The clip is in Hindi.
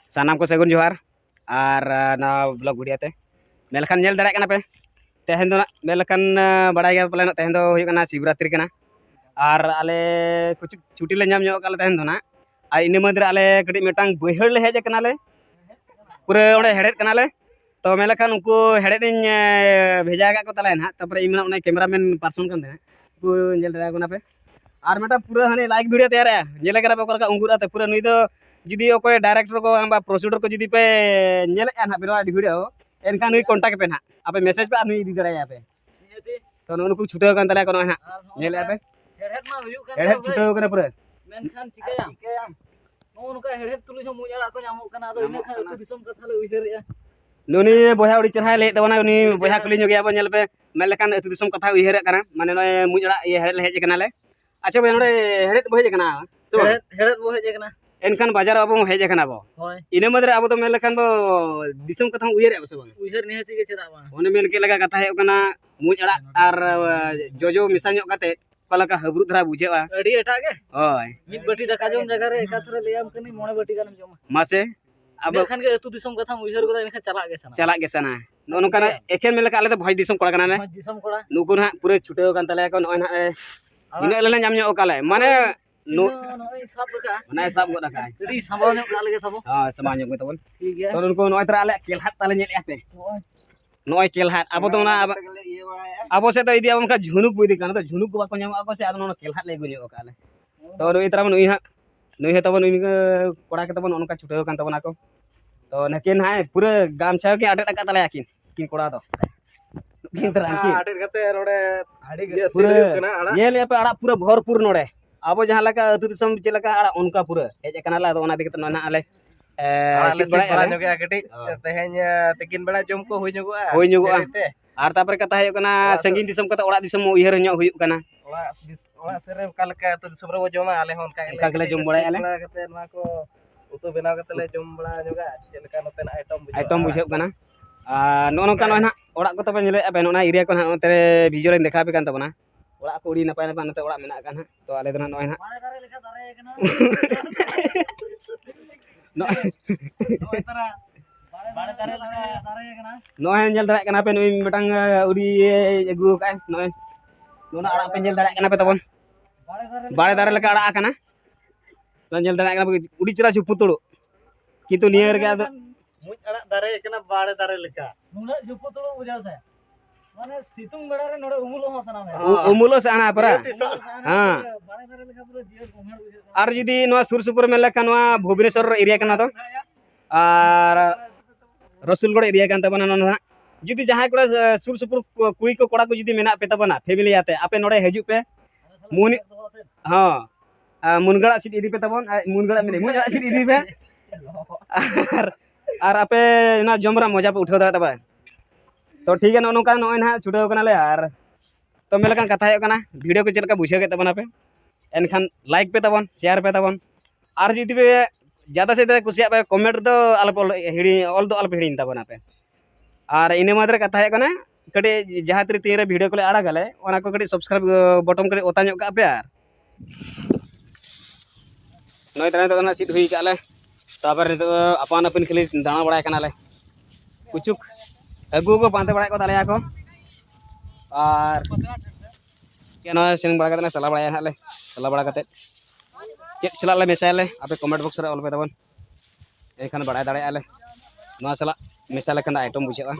सानाम को सगुन जोहार और ना ब्लॉग वीडियो ते मेलखान नेल दाड़ा कना पे तेहन दो मेलखान बड़ा गया पले तेहन दो हुई कना शिवरात्रि कना और आले कुछ छुट्टी ले नाम ᱧᱚᱜ काले तेहन दो ना आ इन मध्य आले कटी मेटांग बहड़ ले हेज कना ले पूरे ओडे हेडेट कना ले तो मेलखान उनको हेडेट इन भेजा का को तले ना तपर इमना उना कैमरामैन पर्सन कन दे को नेल दाड़ा कना पे और मेटा पूरा हने लाइक वीडियो तैयार है नेले करा पे का उंगुरा ते पूरा नुई दो जुदी ओको डायरेक्टर को बा प्रोसीडर को जुदी पे नेले ना बिना वीडियो एनखान नुई कांटेक्ट पे ना आपे मैसेज पे नुई दी दड़ाया पे तो नुनको छुटे कान तले को ना नेले पे हेडहेड मा हुयु कान हेडहेड छुटे कना पूरा मेनखान चिकाया नुनका हेडहेड तुलि हो मुजाड़ा को नामो कना दो इने खा उतु दिसम कथा ले उइहरिया नुनी बया उडी चरहा ले दबना उनी बया कुली ᱧᱚᱜ ᱜᱮᱭᱟ ᱵᱚ ᱧᱮᱞ ᱯᱮ ᱢᱮᱱ ᱞᱮᱠᱷᱟᱱ ᱟᱹᱛᱩ ᱫᱤᱥᱚᱢ ᱠᱟᱛᱷᱟ ᱩᱭᱦᱟᱹᱨᱮᱫ ᱠᱟᱱᱟ ᱢᱟᱱᱮ ᱱᱚᱭ ᱢᱩᱡᱲᱟ ᱦᱮᱲᱮᱫ ᱦᱮᱡ ᱠᱟᱱᱟ ᱞᱮ ᱟᱪᱪᱷᱟ ᱵᱚ ᱱᱚᱰᱮ ᱦᱮᱲᱮᱫ ᱵᱚ ᱦᱮᱡ ᱠᱟᱱᱟ ᱥᱮ ᱦᱮᱲᱮᱫ ᱵᱚ ᱦᱮᱡ ᱠᱟᱱᱟ एनखान बाजार अब हेज बो इन मदरे अब तो मेन बो दिसम कथा उयहर बस उयहर निहति के चेदा बा मेन के लगा कथा मुज अड़ा और जोजो मिसा ᱧᱚᱜ कते पलका हबरु धरा बुझेवा अडी एटा के होय मिद बटी दका जम जगह रे एकाथरे लेयाम कनी मोणे बटी गानम जम मासे अब खान के अतु दिसम कथा उयहर गोदा एनखा चला गे सना नो कना एकेन मेन लका आले तो भज दिसम कोड़ा कना ने भज दिसम कोड़ा नुको ना पूरे छुटेव कान तले को नय ना इन ले नाम ᱧᱚᱜ काले माने नो नय साब का नय साब गोदा का अडी सामाव ᱧᱚᱜ का लगे सबो हां समाव ᱧᱚᱜ के तबन ठीक है तो उनको नय तरा आले केलहात ताले नेल आते नय केलहात अब तो ना अब से तो इदी अब का झुनुक बुदी कान तो झुनुक को बाको ᱧᱟᱢ अब से आदो केलहात ले गुनियो काले तो नय तरा नय हा नय तबन इन कोड़ा के तबन उनका छुटेव कान तबन को तो नकेन हाय पूरे गामछा के आटे टका तले आकिन किन कोड़ा तो किन तरह की आटे कते रोडे हाड़ी के पूरे ये ले पे आड़ा पूरा भरपूर नोडे अब जहां लका अतु दिसम चलका आड़ा उनका पूरा हेज कना ला तो ओना दिके ना आले सिट बड़ा ᱧᱚᱜᱟ कटी तेहेन तकिन बड़ा जम को होय ᱧᱚᱜᱚᱜᱼᱟ आर तापर कथा है कना संगीन दिसम कता ओड़ा दिसम उयहर ᱧᱚᱜ हुयु कना ओड़ा सेरे का लका अतु दिसम रे जमा आले होन का गले जम बड़ा आले कते मा को उतु बेनाव कते ले जम बड़ा ᱧᱚᱜᱟ चलका नतेन आइटम बुझे कना नो नोका ना ओड़ा को तबे नेले बे नोना एरिया को ना नते वीडियो रे देखा पे कान तबना ओड़ा को उड़ी नपाय नपाय नते ओड़ा मेना कान तो आले दना नय ना बाड़े दारे लेखा दारे कना नय तरा बाड़े दारे लेखा दारे कना नय नेल दारे कना पे नय मिटांग उड़ी एगु का नय नोना आड़ा पे नेल दारे कना पे तबन बाड़े दारे लेखा आड़ा कना तो नेल दारे कना उड़ी चला छु पुतुड़ो किंतु नियर के आदो मुज अड़ा दारे कना बाड़े दारे लेखा नुना जुपुतुड़ो बुझाव से माने सितुंग बड़ा रे नोडे उमुलो हो सना में उमुलो साना परा हां बाड़े दारे लेखा पूरा जीवन घुमड़ बुझे आर जदी नवा सुर सुपुर में लेखा नवा भुवनेश्वर एरिया कना तो आर रसुलगढ़ एरिया कान तबना नना जदी जहां कोड़ा सुर सुपुर कुई को कोड़ा को जदी मेना पे तबना फैमिली आते आपे नोडे हजु पे मुनि हां मुनगड़ा सीट इदी पे तबन मुनगड़ा में मुनगड़ा सीट इदी पे और आपे ना जमरा मजा पे उठाव दाड़ा तबा तो ठीक है नोका नय ना छुटेव कना ले यार तो मेलकान कथा है कना वीडियो को चलका बुझे के तबना पे एनखान लाइक पे तबन शेयर पे तबन और जदी पे ज्यादा से ज्यादा कुसिया पे कमेंट दो अलप हिड़ी ऑल दो अलप हिड़ी तबना पे और इने मादरे कथा है कना कटे जहां तरी तीन रे वीडियो को ले आड़ा गले ओना को कटे सब्सक्राइब बटन करे ओता ᱧᱚᱜ का पे यार नय तने तो ना सीट हुई काले तापर तो अपान अपन खाली दाना बड़ा कना ले कुचुक अगु को पांते बड़ा को ताले को और केनो सेन बड़ा कते सला बड़ा हाले सला बड़ा कते चेक सला ले मेसाले आपे कमेंट बॉक्स रे ऑल पे तबन एखान बड़ा दाड़े आले ना सला मेसाले कना आइटम बुझेवा